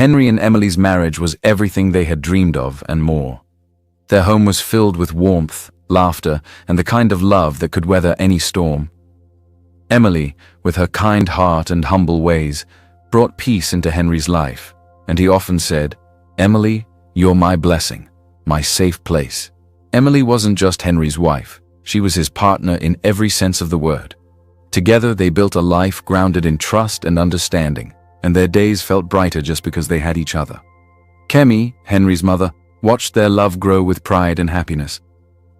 Henry and Emily's marriage was everything they had dreamed of and more. Their home was filled with warmth, laughter, and the kind of love that could weather any storm. Emily, with her kind heart and humble ways, brought peace into Henry's life, and he often said, "Emily, you're my blessing, my safe place." Emily wasn't just Henry's wife, she was his partner in every sense of the word. Together they built a life grounded in trust and understanding, and their days felt brighter just because they had each other. Kemi, Henry's mother, watched their love grow with pride and happiness.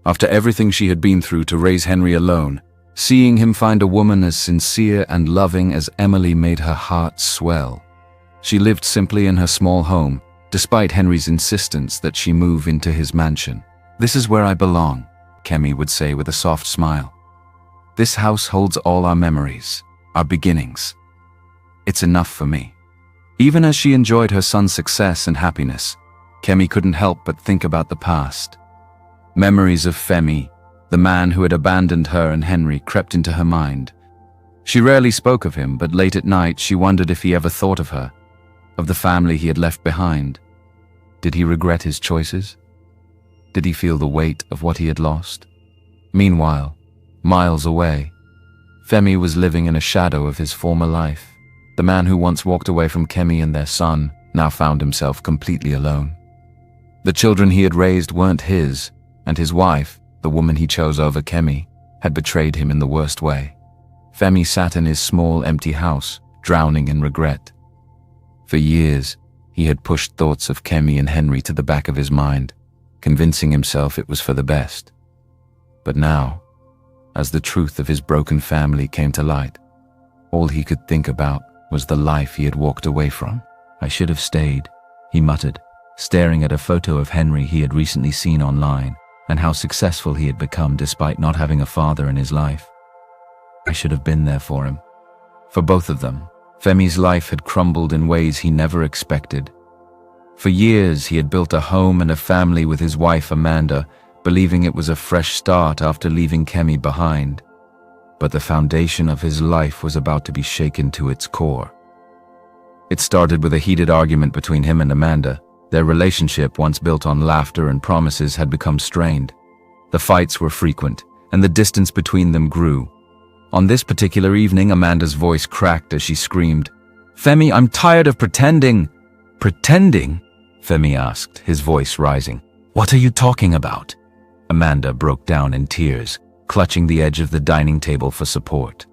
After everything she had been through to raise Henry alone, seeing him find a woman as sincere and loving as Emily made her heart swell. She lived simply in her small home, despite Henry's insistence that she move into his mansion. "This is where I belong," Kemi would say with a soft smile. "This house holds all our memories, our beginnings. It's enough for me." Even as she enjoyed her son's success and happiness, Kemi couldn't help but think about the past. Memories of Femi, the man who had abandoned her and Henry, crept into her mind. She rarely spoke of him, but late at night she wondered if he ever thought of her, of the family he had left behind. Did he regret his choices? Did he feel the weight of what he had lost? Meanwhile, miles away, Femi was living in a shadow of his former life. The man who once walked away from Kemi and their son now found himself completely alone. The children he had raised weren't his, and his wife, the woman he chose over Kemi, had betrayed him in the worst way. Femi sat in his small, empty house, drowning in regret. For years, he had pushed thoughts of Kemi and Henry to the back of his mind, convincing himself it was for the best. But now, as the truth of his broken family came to light, all he could think about was the life he had walked away from. "I should have stayed," he muttered, staring at a photo of Henry he had recently seen online, and how successful he had become despite not having a father in his life. I should have been there for him. For both of them, Femi's life had crumbled in ways he never expected. For years he had built a home and a family with his wife Amanda, believing it was a fresh start after leaving Kemi behind. But the foundation of his life was about to be shaken to its core. It started with a heated argument between him and Amanda. Their relationship, once built on laughter and promises, had become strained. The fights were frequent, and the distance between them grew. On this particular evening, Amanda's voice cracked as she screamed, "Femi, I'm tired of pretending." "Pretending?" Femi asked, his voice rising. "What are you talking about?" Amanda broke down in tears, clutching the edge of the dining table for support.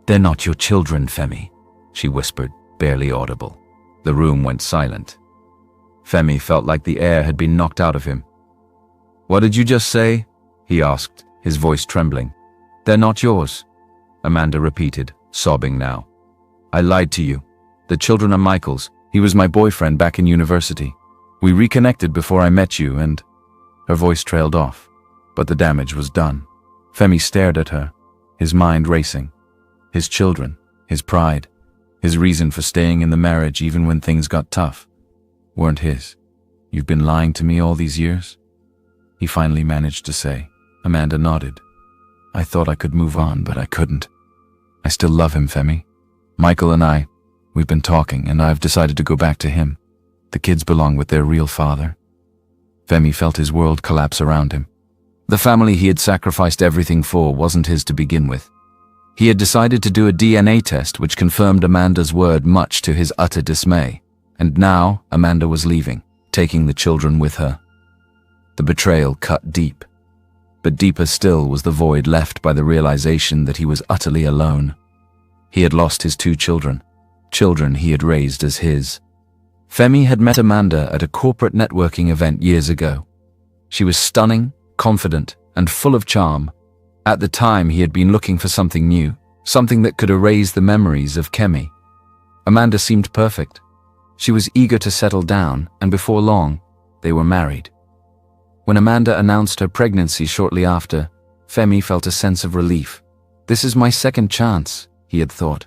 "They're not your children, Femi," she whispered, barely audible. The room went silent. Femi felt like the air had been knocked out of him. "What did you just say?" he asked, his voice trembling. "They're not yours," Amanda repeated, sobbing now. "I lied to you. The children are Michael's. He was my boyfriend back in university. We reconnected before I met you and—" Her voice trailed off, but the damage was done. Femi stared at her, his mind racing. His children, his pride, his reason for staying in the marriage even when things got tough, weren't his. "You've been lying to me all these years?" he finally managed to say. Amanda nodded. "I thought I could move on, but I couldn't. I still love him, Femi. Michael and we've been talking, and I've decided to go back to him. The kids belong with their real father." Femi felt his world collapse around him. The family he had sacrificed everything for wasn't his to begin with. He had decided to do a DNA test which confirmed Amanda's word, much to his utter dismay. And now Amanda was leaving, taking the children with her. The betrayal cut deep. But deeper still was the void left by the realization that he was utterly alone. He had lost his two children, children he had raised as his. Femi had met Amanda at a corporate networking event years ago. She was stunning, confident, and full of charm. At the time, he had been looking for something new, something that could erase the memories of Kemi. Amanda seemed perfect. She was eager to settle down, and before long, they were married. When Amanda announced her pregnancy shortly after, Femi felt a sense of relief. "This is my second chance," he had thought.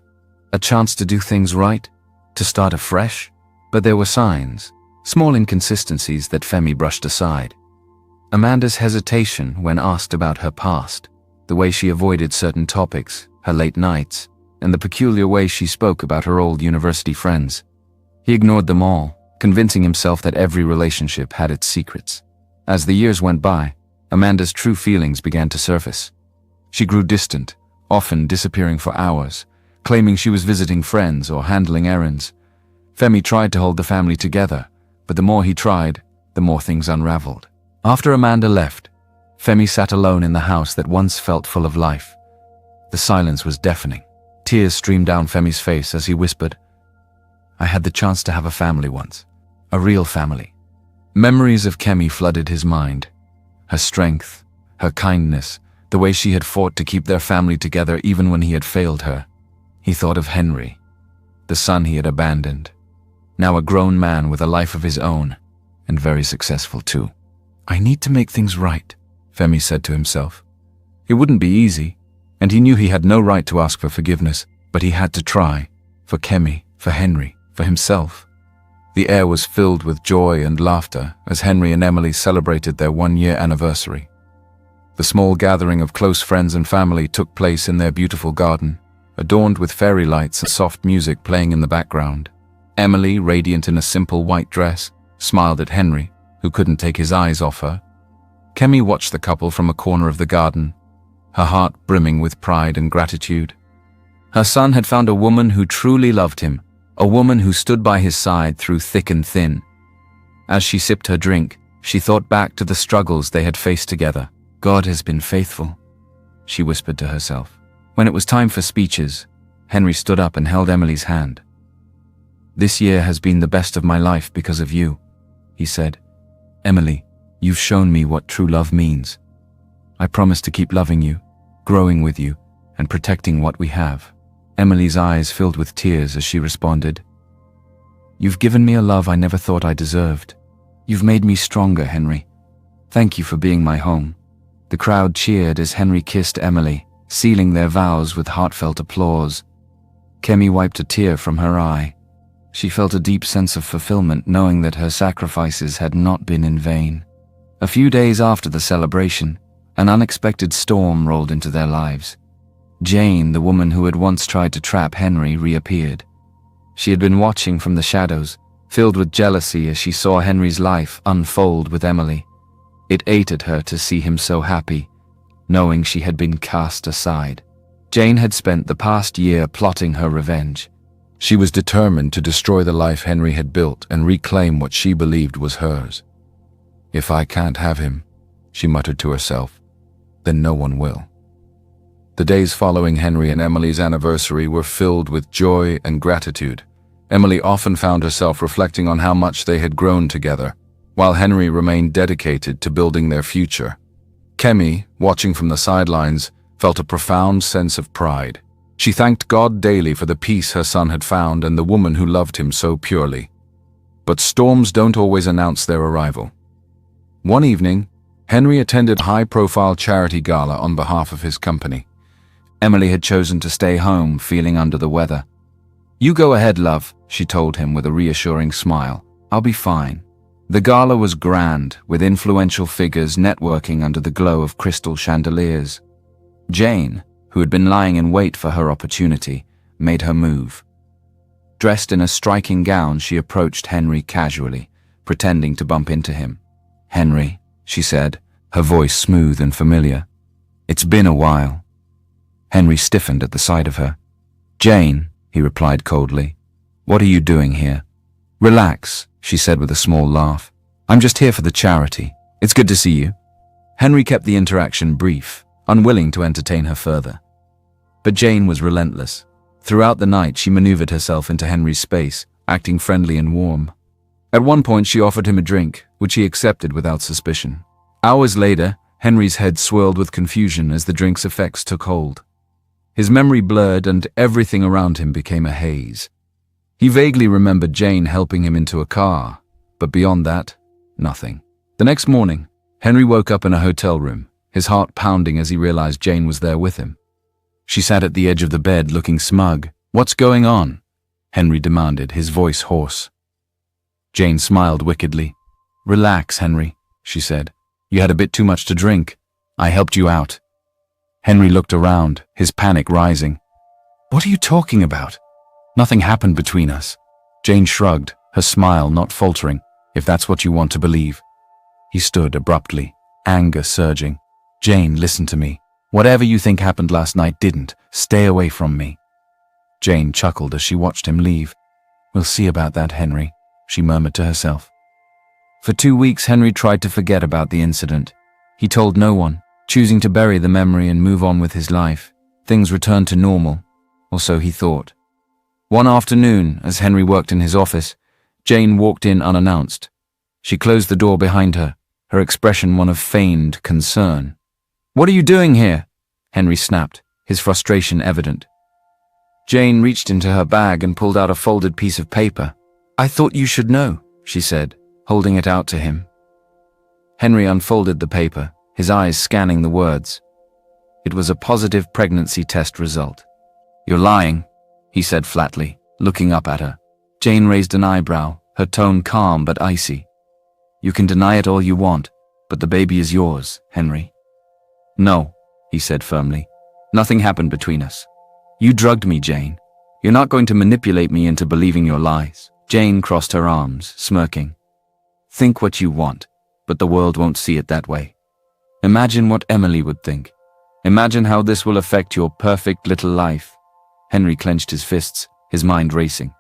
"A chance to do things right, to start afresh." But there were signs, small inconsistencies that Femi brushed aside. Amanda's hesitation when asked about her past, the way she avoided certain topics, her late nights, and the peculiar way she spoke about her old university friends. He ignored them all, convincing himself that every relationship had its secrets. As the years went by, Amanda's true feelings began to surface. She grew distant, often disappearing for hours, claiming she was visiting friends or handling errands. Femi tried to hold the family together, but the more he tried, the more things unraveled. After Amanda left, Femi sat alone in the house that once felt full of life. The silence was deafening. Tears streamed down Femi's face as he whispered, "I had the chance to have a family once. A real family." Memories of Kemi flooded his mind. Her strength, her kindness, the way she had fought to keep their family together even when he had failed her. He thought of Henry, the son he had abandoned, now a grown man with a life of his own, and very successful too. "I need to make things right," Femi said to himself. It wouldn't be easy, and he knew he had no right to ask for forgiveness, but he had to try, for Kemi, for Henry, for himself. The air was filled with joy and laughter as Henry and Emily celebrated their one-year anniversary. The small gathering of close friends and family took place in their beautiful garden, adorned with fairy lights and soft music playing in the background. Emily, radiant in a simple white dress, smiled at Henry, who couldn't take his eyes off her. Kemi watched the couple from a corner of the garden, her heart brimming with pride and gratitude. Her son had found a woman who truly loved him, a woman who stood by his side through thick and thin. As she sipped her drink, she thought back to the struggles they had faced together. "God has been faithful," she whispered to herself. When it was time for speeches, Henry stood up and held Emily's hand. "This year has been the best of my life because of you," he said. "Emily, you've shown me what true love means. I promise to keep loving you, growing with you, and protecting what we have." Emily's eyes filled with tears as she responded, "You've given me a love I never thought I deserved. You've made me stronger, Henry. Thank you for being my home." The crowd cheered as Henry kissed Emily, sealing their vows with heartfelt applause. Kemi wiped a tear from her eye. She felt a deep sense of fulfillment knowing that her sacrifices had not been in vain. A few days after the celebration, an unexpected storm rolled into their lives. Jane, the woman who had once tried to trap Henry, reappeared. She had been watching from the shadows, filled with jealousy as she saw Henry's life unfold with Emily. It ate at her to see him so happy, knowing she had been cast aside. Jane had spent the past year plotting her revenge. She was determined to destroy the life Henry had built and reclaim what she believed was hers. "If I can't have him," she muttered to herself, "then no one will." The days following Henry and Emily's anniversary were filled with joy and gratitude. Emily often found herself reflecting on how much they had grown together, while Henry remained dedicated to building their future. Kemi, watching from the sidelines, felt a profound sense of pride. She thanked God daily for the peace her son had found and the woman who loved him so purely. But storms don't always announce their arrival. One evening, Henry attended a high-profile charity gala on behalf of his company. Emily had chosen to stay home, feeling under the weather. "You go ahead, love," she told him with a reassuring smile. "I'll be fine." The gala was grand, with influential figures networking under the glow of crystal chandeliers. Jane, who had been lying in wait for her opportunity, made her move. Dressed in a striking gown, she approached Henry casually, pretending to bump into him. "Henry," she said, her voice smooth and familiar. "It's been a while." Henry stiffened at the sight of her. "Jane," he replied coldly, "what are you doing here?" "Relax," she said with a small laugh. "I'm just here for the charity. It's good to see you." Henry kept the interaction brief, unwilling to entertain her further. But Jane was relentless. Throughout the night, she maneuvered herself into Henry's space, acting friendly and warm. At one point, she offered him a drink, which he accepted without suspicion. Hours later, Henry's head swirled with confusion as the drink's effects took hold. His memory blurred and everything around him became a haze. He vaguely remembered Jane helping him into a car, but beyond that, nothing. The next morning, Henry woke up in a hotel room, his heart pounding as he realized Jane was there with him. She sat at the edge of the bed looking smug. "What's going on?" Henry demanded, his voice hoarse. Jane smiled wickedly. "Relax, Henry," she said. "You had a bit too much to drink. I helped you out." Henry looked around, his panic rising. "What are you talking about? Nothing happened between us." Jane shrugged, her smile not faltering. If that's what you want to believe. He stood abruptly, anger surging. Jane, listen to me. Whatever you think happened last night didn't. Stay away from me. Jane chuckled as she watched him leave. We'll see about that, Henry, she murmured to herself. For 2 weeks, Henry tried to forget about the incident. He told no one, choosing to bury the memory and move on with his life. Things returned to normal, or so he thought. One afternoon, as Henry worked in his office, Jane walked in unannounced. She closed the door behind her, her expression one of feigned concern. What are you doing here? Henry snapped, his frustration evident. Jane reached into her bag and pulled out a folded piece of paper. I thought you should know, she said, holding it out to him. Henry unfolded the paper, his eyes scanning the words. It was a positive pregnancy test result. You're lying, he said flatly, looking up at her. Jane raised an eyebrow, her tone calm but icy. You can deny it all you want, but the baby is yours, Henry. No, he said firmly. Nothing happened between us. You drugged me, Jane. You're not going to manipulate me into believing your lies. Jane crossed her arms, smirking. Think what you want, but the world won't see it that way. Imagine what Emily would think. Imagine how this will affect your perfect little life. Henry clenched his fists, his mind racing.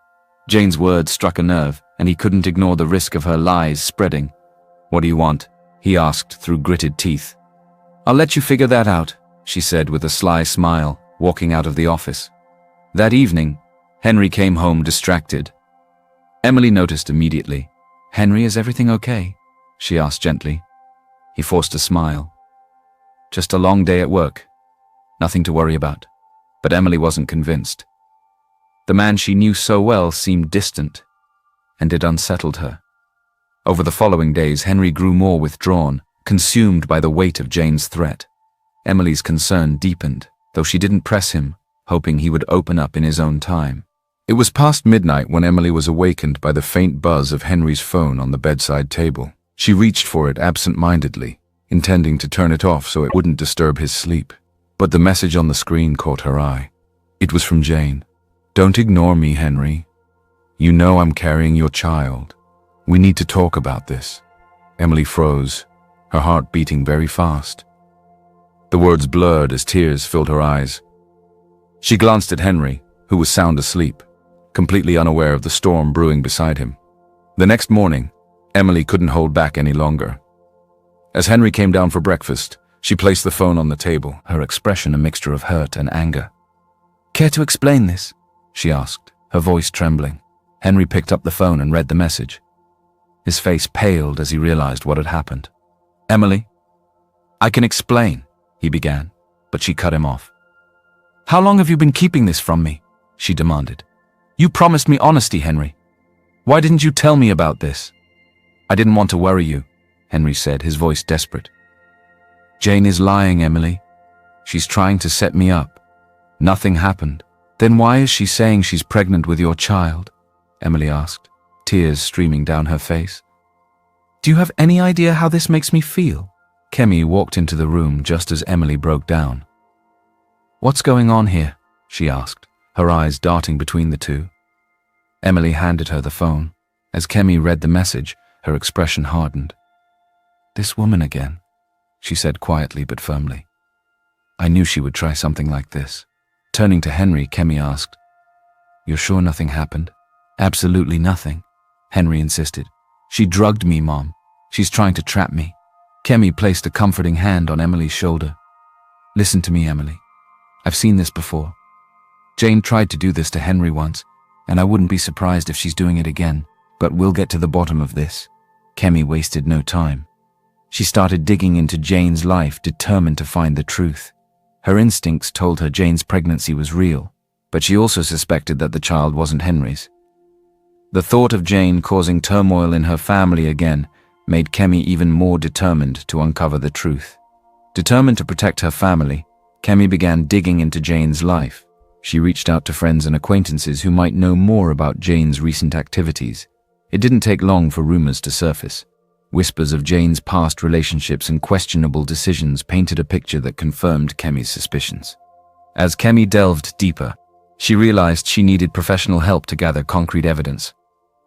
Jane's words struck a nerve, and he couldn't ignore the risk of her lies spreading. What do you want? He asked through gritted teeth. I'll let you figure that out, she said with a sly smile, walking out of the office. That evening, Henry came home distracted. Emily noticed immediately. Henry, is everything okay? She asked gently. He forced a smile. Just a long day at work. Nothing to worry about. But Emily wasn't convinced. The man she knew so well seemed distant, and it unsettled her. Over the following days, Henry grew more withdrawn, consumed by the weight of Jane's threat. Emily's concern deepened, though she didn't press him, hoping he would open up in his own time. It was past midnight when Emily was awakened by the faint buzz of Henry's phone on the bedside table. She reached for it absent-mindedly, intending to turn it off so it wouldn't disturb his sleep. But the message on the screen caught her eye. It was from Jane. Don't ignore me, Henry. You know I'm carrying your child. We need to talk about this. Emily froze, her heart beating very fast. The words blurred as tears filled her eyes. She glanced at Henry, who was sound asleep, completely unaware of the storm brewing beside him. The next morning, Emily couldn't hold back any longer. As Henry came down for breakfast, she placed the phone on the table, her expression a mixture of hurt and anger. Care to explain this? She asked, her voice trembling. Henry picked up the phone and read the message. His face paled as he realized what had happened. Emily? I can explain, he began, but she cut him off. How long have you been keeping this from me? She demanded. You promised me honesty, Henry. Why didn't you tell me about this? I didn't want to worry you, Henry said, his voice desperate. Jane is lying, Emily. She's trying to set me up. Nothing happened. Then why is she saying she's pregnant with your child? Emily asked, tears streaming down her face. Do you have any idea how this makes me feel? Kemi walked into the room just as Emily broke down. What's going on here? She asked, her eyes darting between the two. Emily handed her the phone. As Kemi read the message, her expression hardened. This woman again, she said quietly but firmly. I knew she would try something like this. Turning to Henry, Kemi asked, You're sure nothing happened? Absolutely nothing, Henry insisted. She drugged me, Mom. She's trying to trap me. Kemi placed a comforting hand on Emily's shoulder. Listen to me, Emily. I've seen this before. Jane tried to do this to Henry once, and I wouldn't be surprised if she's doing it again, but we'll get to the bottom of this. Kemi wasted no time. She started digging into Jane's life, determined to find the truth. Her instincts told her Jane's pregnancy was real, but she also suspected that the child wasn't Henry's. The thought of Jane causing turmoil in her family again made Kemi even more determined to uncover the truth. Determined to protect her family, Kemi began digging into Jane's life. She reached out to friends and acquaintances who might know more about Jane's recent activities. It didn't take long for rumors to surface. Whispers of Jane's past relationships and questionable decisions painted a picture that confirmed Kemi's suspicions. As Kemi delved deeper, she realized she needed professional help to gather concrete evidence.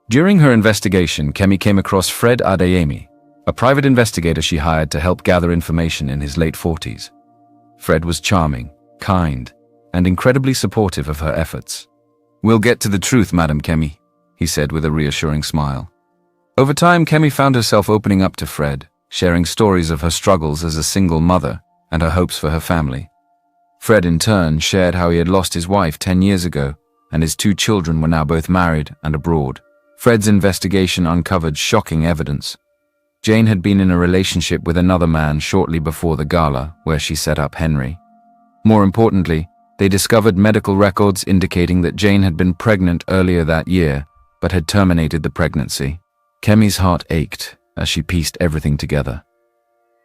During her investigation, Kemi came across Fred Adeyemi, a private investigator she hired to help gather information in his late 40s. Fred was charming, kind, and incredibly supportive of her efforts. "We'll get to the truth, Madam Kemi," he said with a reassuring smile. Over time, Kemi found herself opening up to Fred, sharing stories of her struggles as a single mother and her hopes for her family. Fred, in turn, shared how he had lost his wife 10 years ago, and his 2 children were now both married and abroad. Fred's investigation uncovered shocking evidence. Jane had been in a relationship with another man shortly before the gala, where she set up Henry. More importantly, they discovered medical records indicating that Jane had been pregnant earlier that year, but had terminated the pregnancy. Kemi's heart ached as she pieced everything together.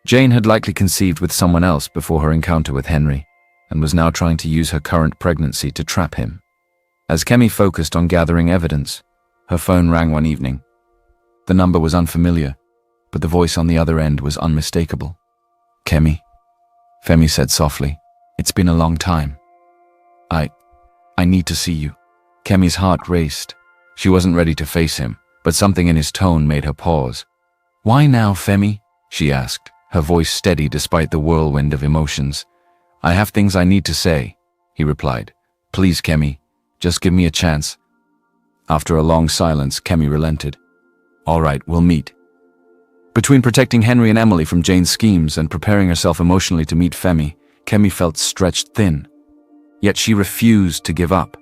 Jane had likely conceived with someone else before her encounter with Henry, and was now trying to use her current pregnancy to trap him. As Kemi focused on gathering evidence, her phone rang one evening. The number was unfamiliar, but the voice on the other end was unmistakable. "Kemi," Femi said softly. "It's been a long time. I need to see you." Kemi's heart raced. She wasn't ready to face him, but something in his tone made her pause. "Why now, Femi?" she asked, her voice steady despite the whirlwind of emotions. "I have things I need to say," he replied. "Please, Kemi, just give me a chance." After a long silence, Kemi relented. "All right, we'll meet." Between protecting Henry and Emily from Jane's schemes and preparing herself emotionally to meet Femi, Kemi felt stretched thin. Yet she refused to give up.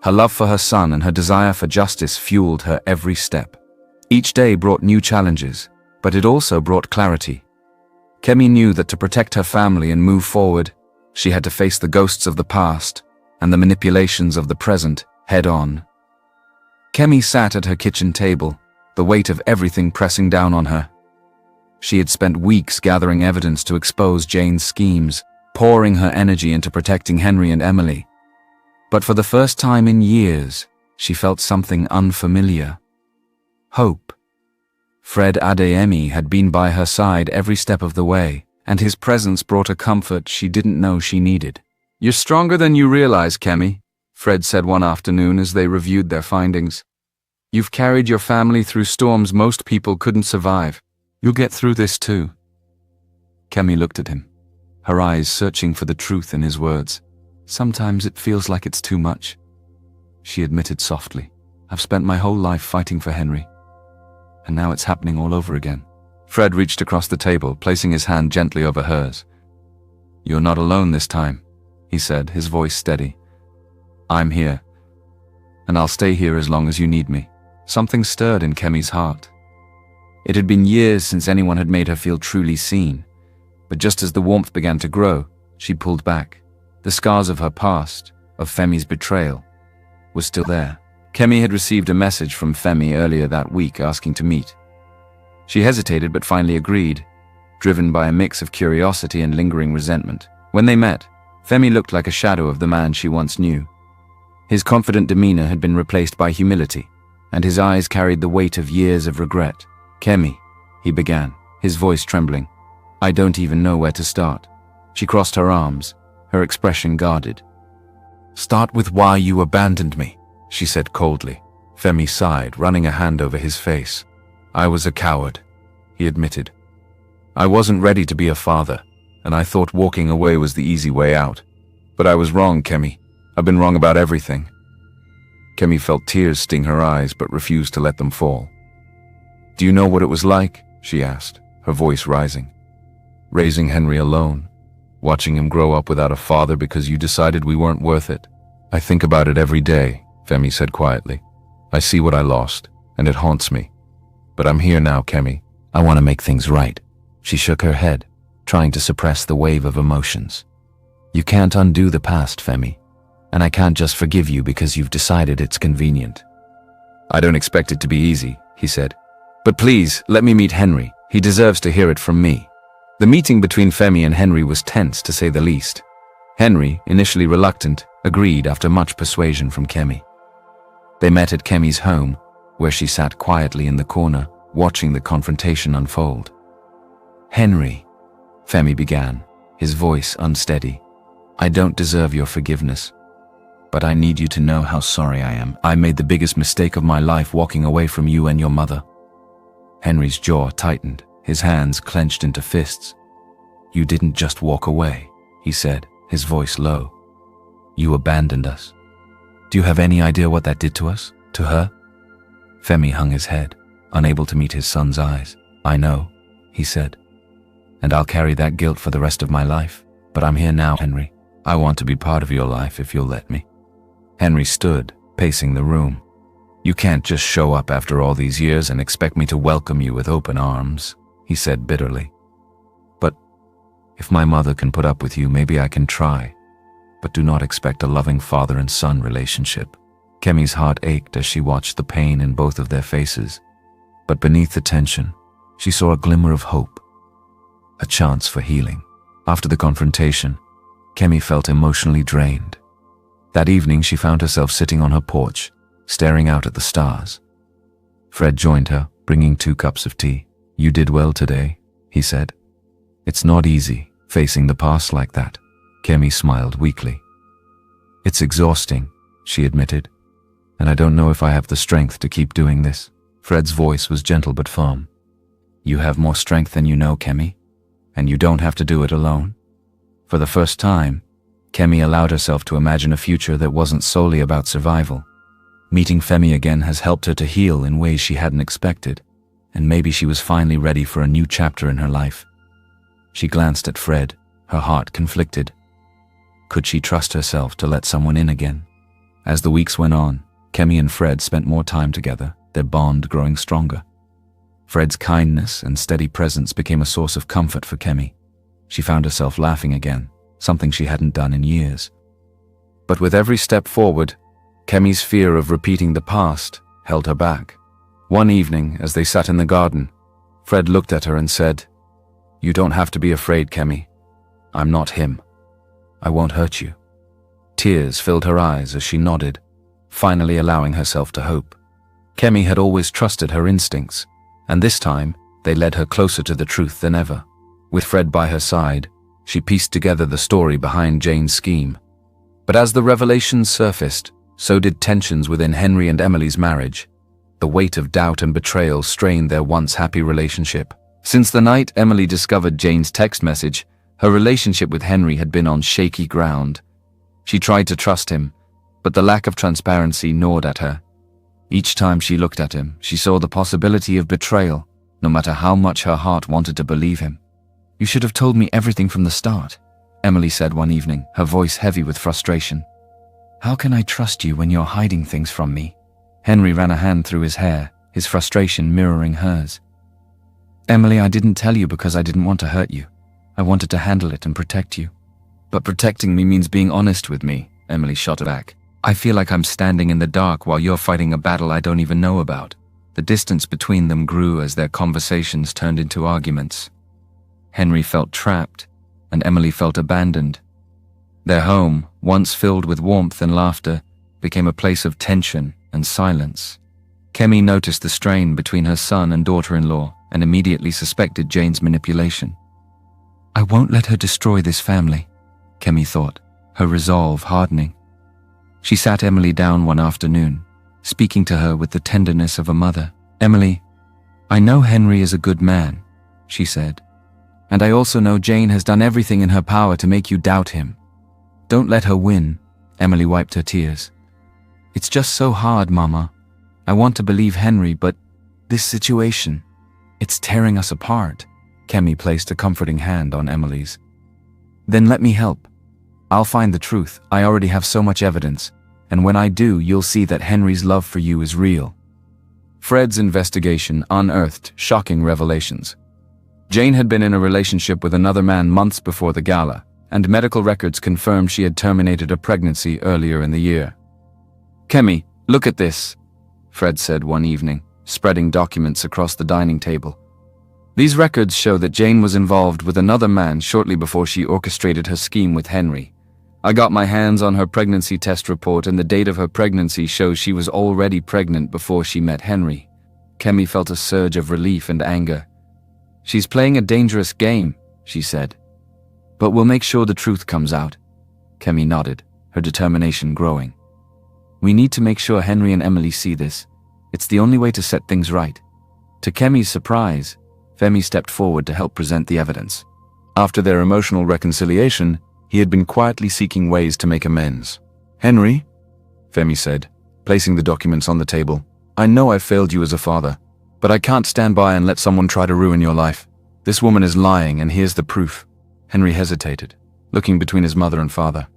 Her love for her son and her desire for justice fueled her every step. Each day brought new challenges, but it also brought clarity. Kemi knew that to protect her family and move forward, she had to face the ghosts of the past and the manipulations of the present head on. Kemi sat at her kitchen table, the weight of everything pressing down on her. She had spent weeks gathering evidence to expose Jane's schemes, pouring her energy into protecting Henry and Emily. But for the first time in years, she felt something unfamiliar. Hope. Fred Adeyemi had been by her side every step of the way, and his presence brought a comfort she didn't know she needed. "You're stronger than you realize, Kemi," Fred said one afternoon as they reviewed their findings. "You've carried your family through storms most people couldn't survive. You'll get through this too." Kemi looked at him, her eyes searching for the truth in his words. "Sometimes it feels like it's too much," she admitted softly. "I've spent my whole life fighting for Henry, and now it's happening all over again." Fred reached across the table, placing his hand gently over hers. "You're not alone this time," he said, his voice steady. "I'm here, and I'll stay here as long as you need me." Something stirred in Kemi's heart. It had been years since anyone had made her feel truly seen, but just as the warmth began to grow, she pulled back. The scars of her past, of Femi's betrayal, were still there. Kemi had received a message from Femi earlier that week asking to meet. She hesitated but finally agreed, driven by a mix of curiosity and lingering resentment. When they met, Femi looked like a shadow of the man she once knew. His confident demeanor had been replaced by humility, and his eyes carried the weight of years of regret. "Kemi," he began, his voice trembling. "I don't even know where to start." She crossed her arms, her expression guarded. "Start with why you abandoned me," she said coldly. Femi sighed, running a hand over his face. "I was a coward," he admitted. "I wasn't ready to be a father, and I thought walking away was the easy way out. But I was wrong, Kemi. I've been wrong about everything." Kemi felt tears sting her eyes but refused to let them fall. "Do you know what it was like?" she asked, her voice rising. "Raising Henry alone, watching him grow up without a father because you decided we weren't worth it." "I think about it every day," Femi said quietly. "I see what I lost, and it haunts me. But I'm here now, Kemi. I want to make things right." She shook her head, trying to suppress the wave of emotions. "You can't undo the past, Femi, and I can't just forgive you because you've decided it's convenient." "I don't expect it to be easy," he said. "But please, let me meet Henry. He deserves to hear it from me." The meeting between Femi and Henry was tense, to say the least. Henry, initially reluctant, agreed after much persuasion from Kemi. They met at Kemi's home, where she sat quietly in the corner, watching the confrontation unfold. "Henry," Femi began, his voice unsteady, "I don't deserve your forgiveness. But I need you to know how sorry I am. I made the biggest mistake of my life walking away from you and your mother." Henry's jaw tightened, his hands clenched into fists. "You didn't just walk away," he said, his voice low. "You abandoned us. Do you have any idea what that did to us? To her?" Femi hung his head, unable to meet his son's eyes. "I know," he said, "and I'll carry that guilt for the rest of my life. But I'm here now, Henry. I want to be part of your life if you'll let me." Henry stood, pacing the room. "You can't just show up after all these years and expect me to welcome you with open arms," he said bitterly. "But if my mother can put up with you, maybe I can try. But do not expect a loving father and son relationship." Kemi's heart ached as she watched the pain in both of their faces. But beneath the tension, she saw a glimmer of hope, a chance for healing. After the confrontation, Kemi felt emotionally drained. That evening, she found herself sitting on her porch, staring out at the stars. Fred joined her, bringing 2 cups of tea. "You did well today," he said. "It's not easy, facing the past like that." Kemi smiled weakly. "It's exhausting," she admitted, "and I don't know if I have the strength to keep doing this." Fred's voice was gentle but firm. "You have more strength than you know, Kemi, and you don't have to do it alone." For the first time, Kemi allowed herself to imagine a future that wasn't solely about survival. Meeting Femi again has helped her to heal in ways she hadn't expected, and maybe she was finally ready for a new chapter in her life. She glanced at Fred, her heart conflicted. Could she trust herself to let someone in again? As the weeks went on, Kemi and Fred spent more time together, their bond growing stronger. Fred's kindness and steady presence became a source of comfort for Kemi. She found herself laughing again, something she hadn't done in years. But with every step forward, Kemi's fear of repeating the past held her back. One evening, as they sat in the garden, Fred looked at her and said, "You don't have to be afraid, Kemi. I'm not him. I won't hurt you." Tears filled her eyes as she nodded, finally allowing herself to hope. Kemi had always trusted her instincts, and this time they led her closer to the truth than ever. With Fred by her side, she pieced together the story behind Jane's scheme. But as the revelations surfaced, so did tensions within Henry and Emily's marriage. The weight of doubt and betrayal strained their once happy relationship. Since the night Emily discovered Jane's text message, her relationship with Henry had been on shaky ground. She tried to trust him, but the lack of transparency gnawed at her. Each time she looked at him, she saw the possibility of betrayal, no matter how much her heart wanted to believe him. "You should have told me everything from the start," Emily said one evening, her voice heavy with frustration. "How can I trust you when you're hiding things from me?" Henry ran a hand through his hair, his frustration mirroring hers. "Emily, I didn't tell you because I didn't want to hurt you. I wanted to handle it and protect you." "But protecting me means being honest with me," Emily shot back. "I feel like I'm standing in the dark while you're fighting a battle I don't even know about." The distance between them grew as their conversations turned into arguments. Henry felt trapped, and Emily felt abandoned. Their home, once filled with warmth and laughter, became a place of tension and silence. Kemi noticed the strain between her son and daughter-in-law and immediately suspected Jane's manipulation. "I won't let her destroy this family," Kemi thought, her resolve hardening. She sat Emily down one afternoon, speaking to her with the tenderness of a mother. "Emily, I know Henry is a good man," she said. "And I also know Jane has done everything in her power to make you doubt him. Don't let her win." Emily wiped her tears. "It's just so hard, Mama. I want to believe Henry, but this situation, it's tearing us apart." Kemi placed a comforting hand on Emily's. "Then let me help. I'll find the truth. I already have so much evidence, and when I do, you'll see that Henry's love for you is real." Fred's investigation unearthed shocking revelations. Jane had been in a relationship with another man months before the gala, and medical records confirmed she had terminated a pregnancy earlier in the year. "Kemi, look at this," Fred said one evening, spreading documents across the dining table. "These records show that Jane was involved with another man shortly before she orchestrated her scheme with Henry. I got my hands on her pregnancy test report, and the date of her pregnancy shows she was already pregnant before she met Henry." Kemi felt a surge of relief and anger. "She's playing a dangerous game," she said. "But we'll make sure the truth comes out." Kemi nodded, her determination growing. We need to make sure Henry and Emily see this. It's the only way to set things right." To Kemi's surprise, Femi stepped forward to help present the evidence. After their emotional reconciliation, he had been quietly seeking ways to make amends. "Henry," Femi said, placing the documents on the table, "I know I've failed you as a father, but I can't stand by and let someone try to ruin your life. This woman is lying, and here's the proof." Henry hesitated, looking between his mother and father.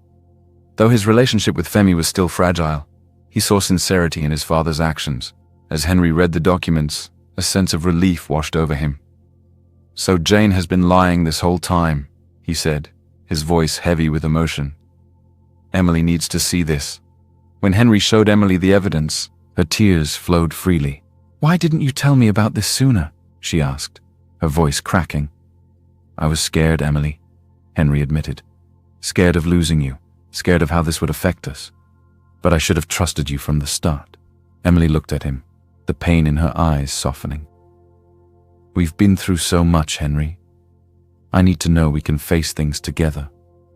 Though his relationship with Femi was still fragile, he saw sincerity in his father's actions. As Henry read the documents, a sense of relief washed over him. "So Jane has been lying this whole time," he said, his voice heavy with emotion. "Emily needs to see this." When Henry showed Emily the evidence, her tears flowed freely. "Why didn't you tell me about this sooner?" she asked, her voice cracking. "I was scared, Emily," Henry admitted. "Scared of losing you, scared of how this would affect us. But I should have trusted you from the start." Emily looked at him, the pain in her eyes softening. "We've been through so much, Henry. I need to know we can face things together,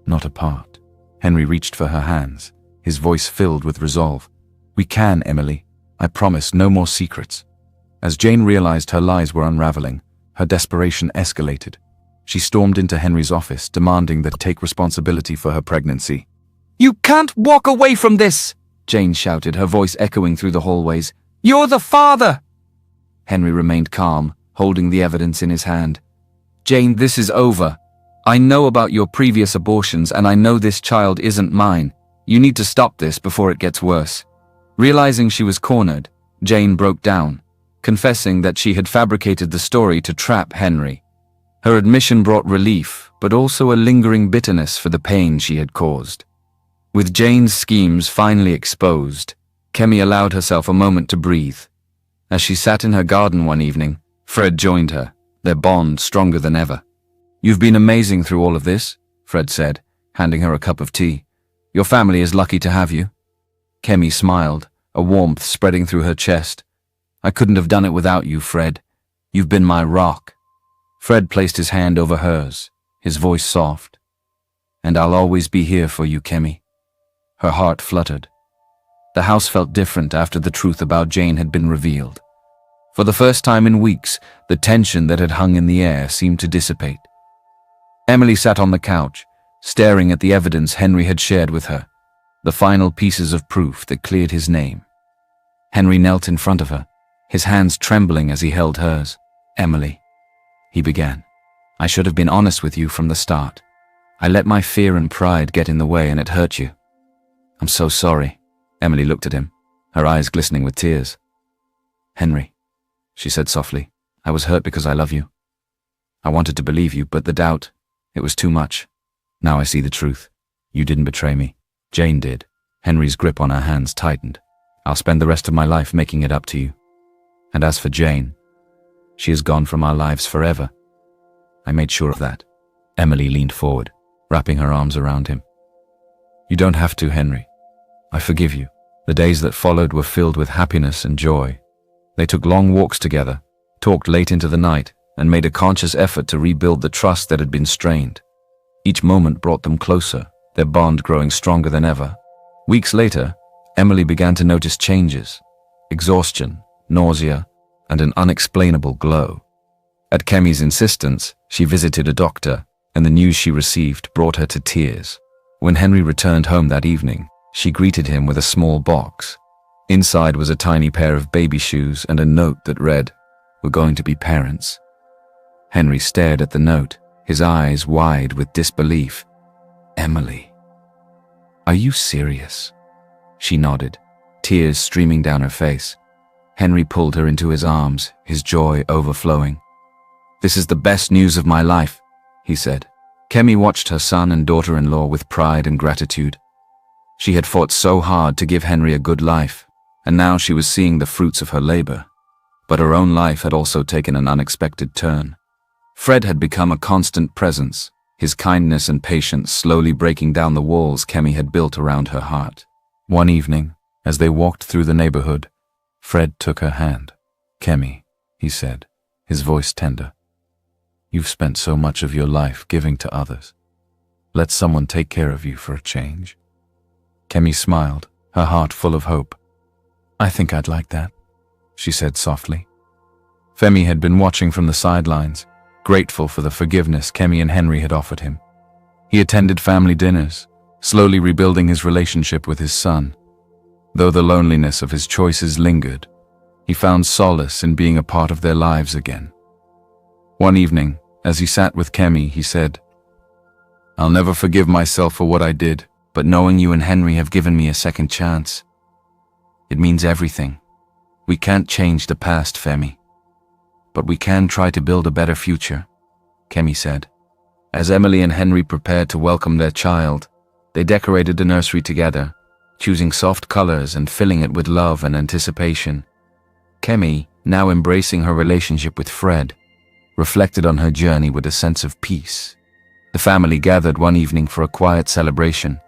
not apart." Henry reached for her hands, his voice filled with resolve. "We can, Emily. I promise, no more secrets." As Jane realized her lies were unraveling, her desperation escalated. She stormed into Henry's office, demanding that he take responsibility for her pregnancy. "You can't walk away from this!" Jane shouted, her voice echoing through the hallways. "You're the father!" Henry remained calm, holding the evidence in his hand. "Jane, this is over. I know about your previous abortions, and I know this child isn't mine. You need to stop this before it gets worse." Realizing she was cornered, Jane broke down, confessing that she had fabricated the story to trap Henry. Her admission brought relief, but also a lingering bitterness for the pain she had caused. With Jane's schemes finally exposed, Kemi allowed herself a moment to breathe. As she sat in her garden one evening, Fred joined her, their bond stronger than ever. "You've been amazing through all of this," Fred said, handing her a cup of tea. "Your family is lucky to have you." Kemi smiled, a warmth spreading through her chest. "I couldn't have done it without you, Fred. You've been my rock." Fred placed his hand over hers, his voice soft. "And I'll always be here for you, Kemi." Her heart fluttered. The house felt different after the truth about Jane had been revealed. For the first time in weeks, the tension that had hung in the air seemed to dissipate. Emily sat on the couch, staring at the evidence Henry had shared with her, the final pieces of proof that cleared his name. Henry knelt in front of her, his hands trembling as he held hers. "Emily," he began, "I should have been honest with you from the start. I let my fear and pride get in the way, and it hurt you. I'm so sorry." Emily looked at him, her eyes glistening with tears. "Henry," she said softly, "I was hurt because I love you. I wanted to believe you, but the doubt, it was too much. Now I see the truth. You didn't betray me. Jane did." Henry's grip on her hands tightened. "I'll spend the rest of my life making it up to you. And as for Jane, she is gone from our lives forever. I made sure of that." Emily leaned forward, wrapping her arms around him. "You don't have to, Henry. I forgive you." The days that followed were filled with happiness and joy. They took long walks together, talked late into the night, and made a conscious effort to rebuild the trust that had been strained. Each moment brought them closer, their bond growing stronger than ever. Weeks later, Emily began to notice changes: exhaustion, nausea, and an unexplainable glow. At Kemi's insistence, she visited a doctor, and the news she received brought her to tears. When Henry returned home that evening, she greeted him with a small box. Inside was a tiny pair of baby shoes and a note that read, "We're going to be parents." Henry stared at the note, his eyes wide with disbelief. "Emily, are you serious?" She nodded, tears streaming down her face. Henry pulled her into his arms, his joy overflowing. "This is the best news of my life," he said. Kemi watched her son and daughter-in-law with pride and gratitude. She had fought so hard to give Henry a good life, and now she was seeing the fruits of her labor. But her own life had also taken an unexpected turn. Fred had become a constant presence, his kindness and patience slowly breaking down the walls Kemi had built around her heart. One evening, as they walked through the neighborhood, Fred took her hand. "Kemi," he said, his voice tender, "you've spent so much of your life giving to others. Let someone take care of you for a change." Kemi smiled, her heart full of hope. "I think I'd like that," she said softly. Femi had been watching from the sidelines, grateful for the forgiveness Kemi and Henry had offered him. He attended family dinners, slowly rebuilding his relationship with his son. Though the loneliness of his choices lingered, he found solace in being a part of their lives again. One evening, as he sat with Kemi, he said, "I'll never forgive myself for what I did, but knowing you and Henry have given me a second chance, it means everything. We can't change the past, Femi, but we can try to build a better future," Kemi said. As Emily and Henry prepared to welcome their child, they decorated the nursery together, choosing soft colors and filling it with love and anticipation. Kemi, now embracing her relationship with Fred, reflected on her journey with a sense of peace. The family gathered one evening for a quiet celebration.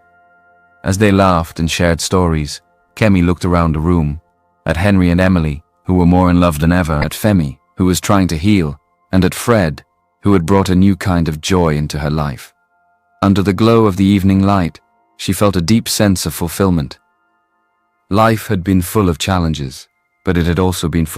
As they laughed and shared stories, Kemi looked around the room, at Henry and Emily, who were more in love than ever, at Femi, who was trying to heal, and at Fred, who had brought a new kind of joy into her life. Under the glow of the evening light, she felt a deep sense of fulfillment. Life had been full of challenges, but it had also been full